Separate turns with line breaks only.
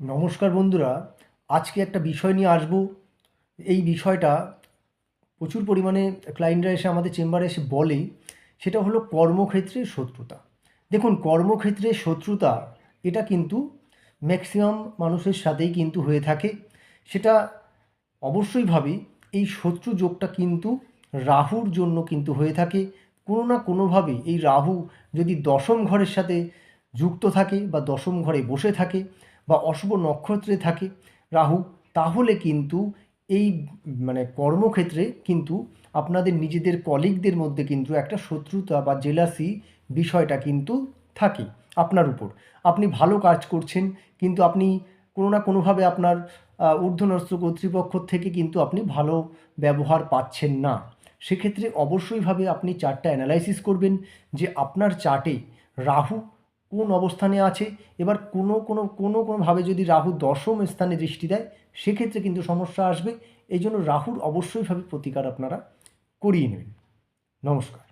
নমস্কার বন্ধুরা, আজকে একটা বিষয় নিয়ে আসবো। এই বিষয়টা প্রচুর পরিমাণে ক্লায়েন্টরা এসে আমাদের চেম্বারে এসে বলে, সেটা হলো কর্মক্ষেত্রে শত্রুতা। দেখুন, কর্মক্ষেত্রে শত্রুতা এটা কিন্তু ম্যাক্সিমাম মানুষের সাথেই কিন্তু হয়ে থাকে। সেটা অবশ্যই ভাবি এই শত্রু যোগটা কিন্তু রাহুর জন্য কিন্তু হয়ে থাকে। কোনো না কোনোভাবে এই রাহু যদি দশম ঘরের সাথে যুক্ত থাকে বা দশম ঘরে বসে থাকে বা অশুভ নক্ষত্রে থাকে রাহু, তাহলে কিন্তু এই কর্মক্ষেত্রে কিন্তু আপনাদের নিজেদের কলিগদের মধ্যে কিন্তু একটা শত্রুতা বা জেলাসি বিষয়টা কিন্তু থাকে আপনার উপর। আপনি ভালো কাজ করছেন, কিন্তু আপনি কোনো না কোনোভাবে আপনার ঊর্ধ্বতনস্থ কর্তৃপক্ষ থেকে কিন্তু আপনি ভালো ব্যবহার পাচ্ছেন না। সেক্ষেত্রে অবশ্যইভাবে আপনি চার্টটা অ্যানালাইসিস করবেন যে আপনার চার্টে রাহু কোন অবস্থানে আছে। এবার কোনোভাবে যদি রাহু দশম স্থানে দৃষ্টি দেয়, সেক্ষেত্রে কিন্তু সমস্যা আসবে। এই জন্য রাহুর অবশ্যইভাবে প্রতিকার আপনারা করিয়ে নেবেন। নমস্কার।